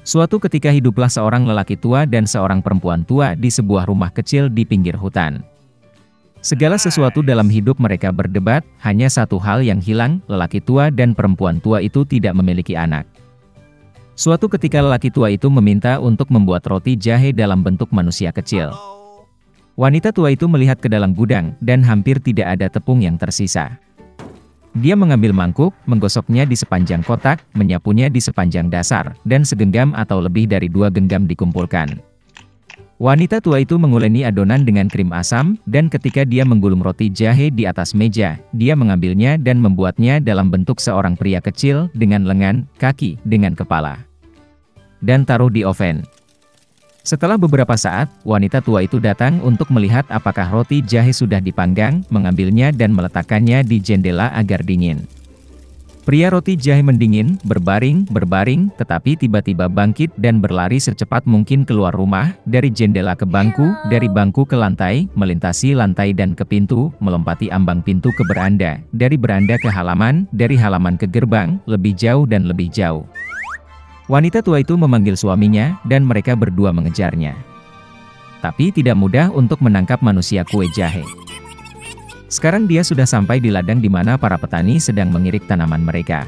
Suatu ketika hiduplah seorang lelaki tua dan seorang perempuan tua di sebuah rumah kecil di pinggir hutan. Segala sesuatu dalam hidup mereka berdebat, hanya satu hal yang hilang, lelaki tua dan perempuan tua itu tidak memiliki anak. Suatu ketika lelaki tua itu meminta untuk membuat roti jahe dalam bentuk manusia kecil. Wanita tua itu melihat ke dalam gudang, dan hampir tidak ada tepung yang tersisa. Dia mengambil mangkuk, menggosoknya di sepanjang kotak, menyapunya di sepanjang dasar, dan segenggam atau lebih dari 2 genggam dikumpulkan. Wanita tua itu menguleni adonan dengan krim asam, dan ketika dia menggulung roti jahe di atas meja, dia mengambilnya dan membuatnya dalam bentuk seorang pria kecil, dengan lengan, kaki, dengan kepala. Dan taruh di oven. Setelah beberapa saat, wanita tua itu datang untuk melihat apakah roti jahe sudah dipanggang, mengambilnya dan meletakkannya di jendela agar dingin. Pria roti jahe mendingin, berbaring, tetapi tiba-tiba bangkit dan berlari secepat mungkin keluar rumah, dari jendela ke bangku, dari bangku ke lantai, melintasi lantai dan ke pintu, melompati ambang pintu ke beranda, dari beranda ke halaman, dari halaman ke gerbang, lebih jauh dan lebih jauh. Wanita tua itu memanggil suaminya, dan mereka berdua mengejarnya. Tapi tidak mudah untuk menangkap manusia kue jahe. Sekarang dia sudah sampai di ladang di mana para petani sedang mengirik tanaman mereka.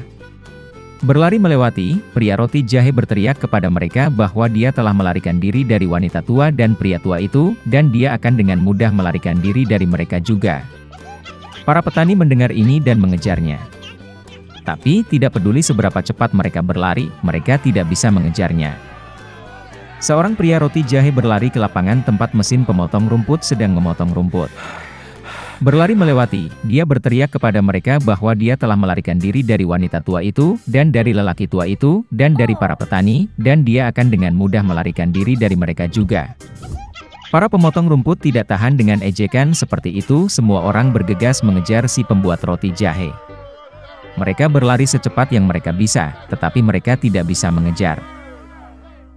Berlari melewati, pria roti jahe berteriak kepada mereka bahwa dia telah melarikan diri dari wanita tua dan pria tua itu, dan dia akan dengan mudah melarikan diri dari mereka juga. Para petani mendengar ini dan mengejarnya. Tapi, tidak peduli seberapa cepat mereka berlari, mereka tidak bisa mengejarnya. Seorang pria roti jahe berlari ke lapangan tempat mesin pemotong rumput sedang memotong rumput. Berlari melewati, dia berteriak kepada mereka bahwa dia telah melarikan diri dari wanita tua itu, dan dari lelaki tua itu, dan dari para petani, dan dia akan dengan mudah melarikan diri dari mereka juga. Para pemotong rumput tidak tahan dengan ejekan seperti itu, semua orang bergegas mengejar si pembuat roti jahe. Mereka berlari secepat yang mereka bisa, tetapi mereka tidak bisa mengejar.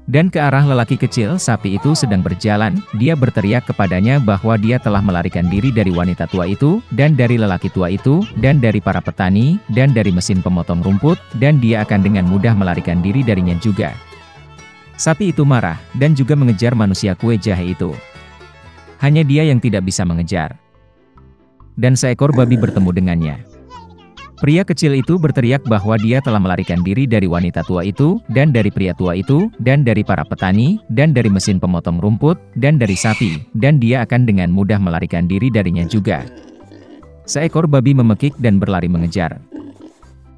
Dan ke arah lelaki kecil, sapi itu sedang berjalan, dia berteriak kepadanya bahwa dia telah melarikan diri dari wanita tua itu, dan dari lelaki tua itu, dan dari para petani, dan dari mesin pemotong rumput, dan dia akan dengan mudah melarikan diri darinya juga. Sapi itu marah, dan juga mengejar manusia kue jahe itu. Hanya dia yang tidak bisa mengejar. Dan seekor babi bertemu dengannya. Pria kecil itu berteriak bahwa dia telah melarikan diri dari wanita tua itu, dan dari pria tua itu, dan dari para petani, dan dari mesin pemotong rumput, dan dari sapi, dan dia akan dengan mudah melarikan diri darinya juga. Seekor babi memekik dan berlari mengejar.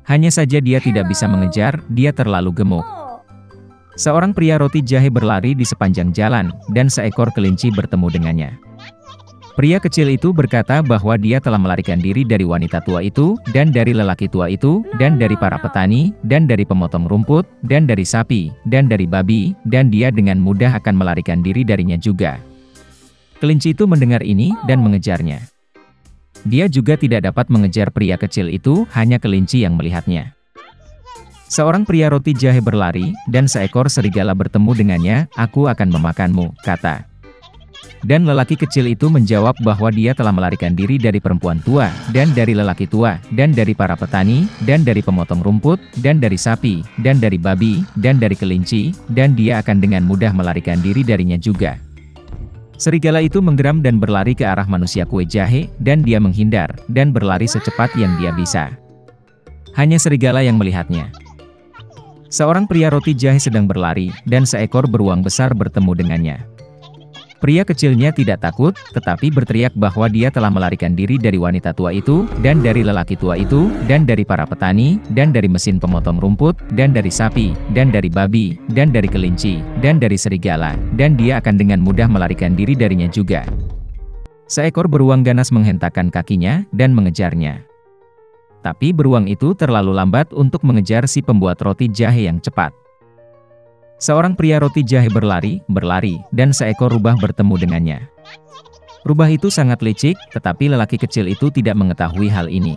Hanya saja dia tidak bisa mengejar, dia terlalu gemuk. Seorang pria roti jahe berlari di sepanjang jalan, dan seekor kelinci bertemu dengannya. Pria kecil itu berkata bahwa dia telah melarikan diri dari wanita tua itu, dan dari lelaki tua itu, dan dari para petani, dan dari pemotong rumput, dan dari sapi, dan dari babi, dan dia dengan mudah akan melarikan diri darinya juga. Kelinci itu mendengar ini, dan mengejarnya. Dia juga tidak dapat mengejar pria kecil itu, hanya kelinci yang melihatnya. Seorang pria roti jahe berlari, dan seekor serigala bertemu dengannya, "Aku akan memakanmu," kata. Dan lelaki kecil itu menjawab bahwa dia telah melarikan diri dari perempuan tua, dan dari lelaki tua, dan dari para petani, dan dari pemotong rumput, dan dari sapi, dan dari babi, dan dari kelinci, dan dia akan dengan mudah melarikan diri darinya juga. Serigala itu menggeram dan berlari ke arah manusia kue jahe, dan dia menghindar, dan berlari secepat yang dia bisa. Hanya serigala yang melihatnya. Seorang pria roti jahe sedang berlari, dan seekor beruang besar bertemu dengannya. Pria kecilnya tidak takut, tetapi berteriak bahwa dia telah melarikan diri dari wanita tua itu, dan dari lelaki tua itu, dan dari para petani, dan dari mesin pemotong rumput, dan dari sapi, dan dari babi, dan dari kelinci, dan dari serigala, dan dia akan dengan mudah melarikan diri darinya juga. Seekor beruang ganas menghentakkan kakinya, dan mengejarnya. Tapi beruang itu terlalu lambat untuk mengejar si pembuat roti jahe yang cepat. Seorang pria roti jahe berlari, dan seekor rubah bertemu dengannya. Rubah itu sangat licik, tetapi lelaki kecil itu tidak mengetahui hal ini.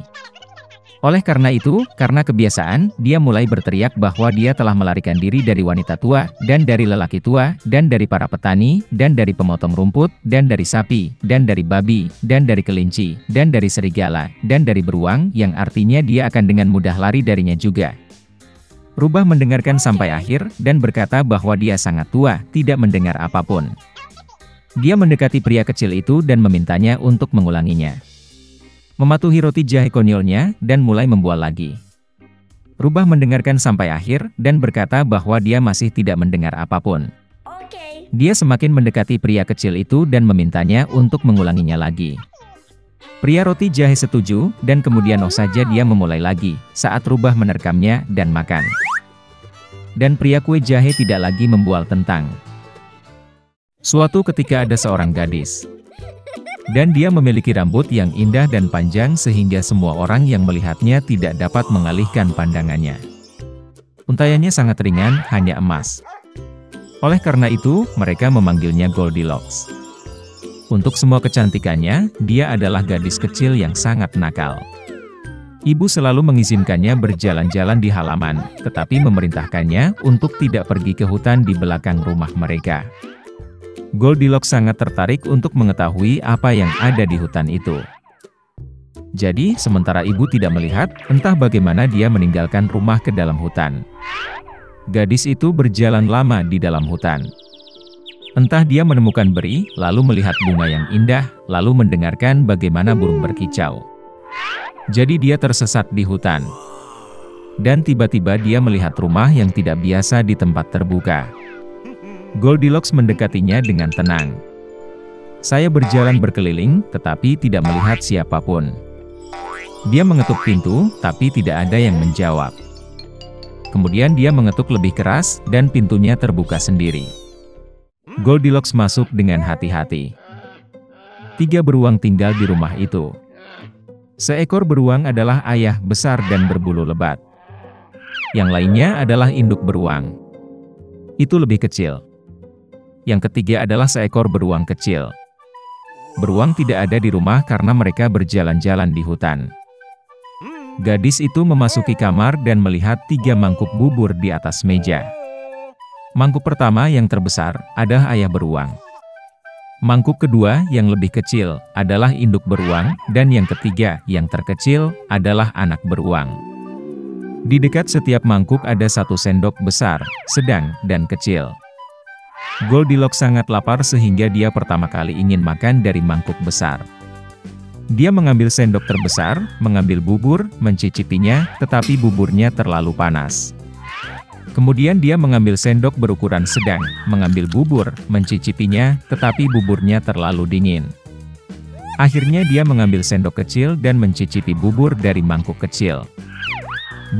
Oleh karena itu, karena kebiasaan, dia mulai berteriak bahwa dia telah melarikan diri dari wanita tua, dan dari lelaki tua, dan dari para petani, dan dari pemotong rumput, dan dari sapi, dan dari babi, dan dari kelinci, dan dari serigala, dan dari beruang, yang artinya dia akan dengan mudah lari darinya juga. Rubah mendengarkan sampai akhir, dan berkata bahwa dia sangat tua, tidak mendengar apapun. Dia mendekati pria kecil itu dan memintanya untuk mengulanginya. Mematuhi roti jahe konyolnya, dan mulai membual lagi. Rubah mendengarkan sampai akhir, dan berkata bahwa dia masih tidak mendengar apapun. Dia semakin mendekati pria kecil itu dan memintanya untuk mengulanginya lagi. Pria roti jahe setuju, dan kemudian saja dia memulai lagi, saat Rubah menerkamnya dan makan. Dan pria kue jahe tidak lagi membual tentang. Suatu ketika ada seorang gadis. Dan dia memiliki rambut yang indah dan panjang sehingga semua orang yang melihatnya tidak dapat mengalihkan pandangannya. Untaiannya sangat ringan, hanya emas. Oleh karena itu, mereka memanggilnya Goldilocks. Untuk semua kecantikannya, dia adalah gadis kecil yang sangat nakal. Ibu selalu mengizinkannya berjalan-jalan di halaman, tetapi memerintahkannya untuk tidak pergi ke hutan di belakang rumah mereka. Goldilocks sangat tertarik untuk mengetahui apa yang ada di hutan itu. Jadi, sementara ibu tidak melihat, entah bagaimana dia meninggalkan rumah ke dalam hutan. Gadis itu berjalan lama di dalam hutan. Entah dia menemukan beri, lalu melihat bunga yang indah, lalu mendengarkan bagaimana burung berkicau. Jadi dia tersesat di hutan. Dan tiba-tiba dia melihat rumah yang tidak biasa di tempat terbuka. Goldilocks mendekatinya dengan tenang. Saya berjalan berkeliling, tetapi tidak melihat siapapun. Dia mengetuk pintu, tapi tidak ada yang menjawab. Kemudian dia mengetuk lebih keras, dan pintunya terbuka sendiri. Goldilocks masuk dengan hati-hati. 3 beruang tinggal di rumah itu. Seekor beruang adalah ayah besar dan berbulu lebat. Yang lainnya adalah induk beruang. Itu lebih kecil. Yang ketiga adalah seekor beruang kecil. Beruang tidak ada di rumah karena mereka berjalan-jalan di hutan. Gadis itu memasuki kamar dan melihat 3 mangkuk bubur di atas meja. Mangkuk pertama yang terbesar adalah ayah beruang. Mangkuk kedua yang lebih kecil adalah induk beruang, dan yang ketiga yang terkecil adalah anak beruang. Di dekat setiap mangkuk ada 1 sendok besar, sedang, dan kecil. Goldilocks sangat lapar sehingga dia pertama kali ingin makan dari mangkuk besar. Dia mengambil sendok terbesar, mengambil bubur, mencicipinya, tetapi buburnya terlalu panas. Kemudian dia mengambil sendok berukuran sedang, mengambil bubur, mencicipinya, tetapi buburnya terlalu dingin. Akhirnya dia mengambil sendok kecil dan mencicipi bubur dari mangkuk kecil.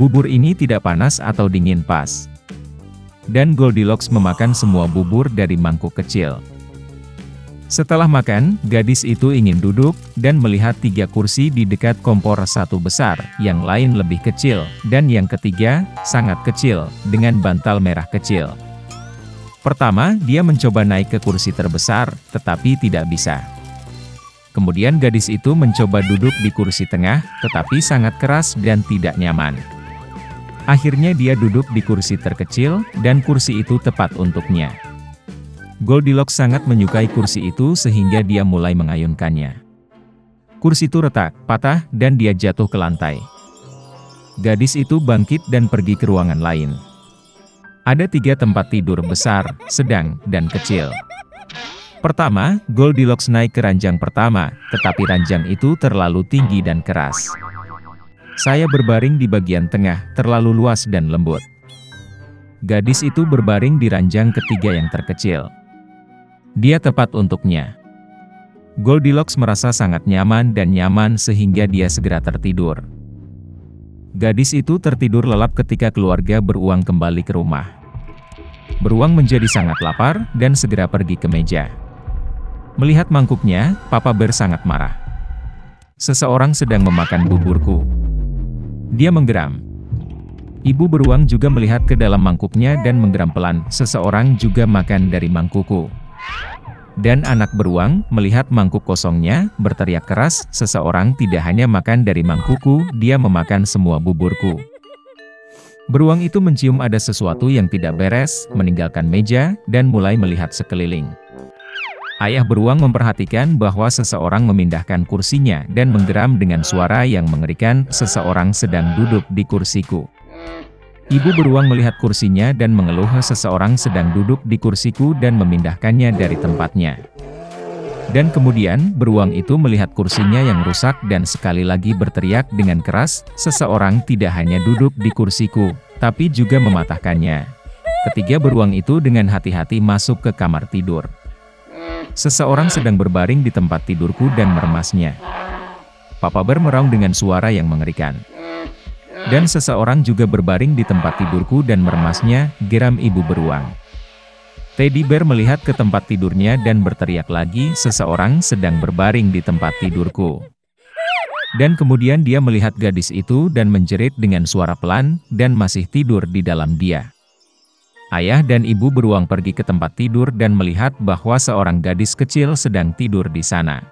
Bubur ini tidak panas atau dingin pas. Dan Goldilocks memakan semua bubur dari mangkuk kecil. Setelah makan, gadis itu ingin duduk, dan melihat 3 kursi di dekat kompor, 1 besar, yang lain lebih kecil, dan yang ketiga, sangat kecil, dengan bantal merah kecil. Pertama, dia mencoba naik ke kursi terbesar, tetapi tidak bisa. Kemudian gadis itu mencoba duduk di kursi tengah, tetapi sangat keras dan tidak nyaman. Akhirnya dia duduk di kursi terkecil, dan kursi itu tepat untuknya. Goldilocks sangat menyukai kursi itu sehingga dia mulai mengayunkannya. Kursi itu retak, patah, dan dia jatuh ke lantai. Gadis itu bangkit dan pergi ke ruangan lain. Ada 3 tempat tidur besar, sedang, dan kecil. Pertama, Goldilocks naik ke ranjang pertama, tetapi ranjang itu terlalu tinggi dan keras. Saya berbaring di bagian tengah, terlalu luas dan lembut. Gadis itu berbaring di ranjang ketiga yang terkecil. Dia tepat untuknya. Goldilocks merasa sangat nyaman dan nyaman sehingga dia segera tertidur. Gadis itu tertidur lelap ketika keluarga beruang kembali ke rumah. Beruang menjadi sangat lapar dan segera pergi ke meja. Melihat mangkuknya, Papa Bear sangat marah. Seseorang sedang memakan buburku. Dia menggeram. Ibu beruang juga melihat ke dalam mangkuknya dan menggeram pelan. Seseorang juga makan dari mangkukku. Dan anak beruang melihat mangkuk kosongnya, berteriak keras, seseorang tidak hanya makan dari mangkukku, dia memakan semua buburku. Beruang itu mencium ada sesuatu yang tidak beres, meninggalkan meja, dan mulai melihat sekeliling. Ayah beruang memperhatikan bahwa seseorang memindahkan kursinya dan menggeram dengan suara yang mengerikan, seseorang sedang duduk di kursiku. Ibu beruang melihat kursinya dan mengeluh seseorang sedang duduk di kursiku dan memindahkannya dari tempatnya. Dan kemudian, beruang itu melihat kursinya yang rusak dan sekali lagi berteriak dengan keras, seseorang tidak hanya duduk di kursiku, tapi juga mematahkannya. Ketiga beruang itu dengan hati-hati masuk ke kamar tidur. Seseorang sedang berbaring di tempat tidurku dan meremasnya. Papa Bear meraung dengan suara yang mengerikan. Dan seseorang juga berbaring di tempat tidurku dan meremasnya, geram ibu beruang. Teddy Bear melihat ke tempat tidurnya dan berteriak lagi, seseorang sedang berbaring di tempat tidurku. Dan kemudian dia melihat gadis itu dan menjerit dengan suara pelan, dan masih tidur di dalam dia. Ayah dan ibu beruang pergi ke tempat tidur dan melihat bahwa seorang gadis kecil sedang tidur di sana.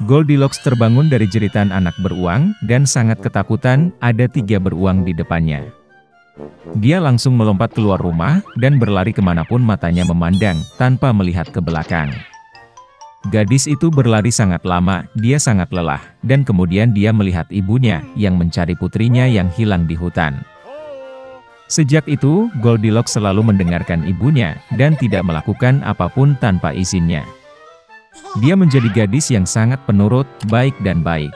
Goldilocks terbangun dari jeritan anak beruang, dan sangat ketakutan, ada 3 beruang di depannya. Dia langsung melompat keluar rumah, dan berlari kemanapun matanya memandang, tanpa melihat ke belakang. Gadis itu berlari sangat lama, dia sangat lelah, dan kemudian dia melihat ibunya, yang mencari putrinya yang hilang di hutan. Sejak itu, Goldilocks selalu mendengarkan ibunya, dan tidak melakukan apapun tanpa izinnya. Dia menjadi gadis yang sangat penurut, baik dan baik.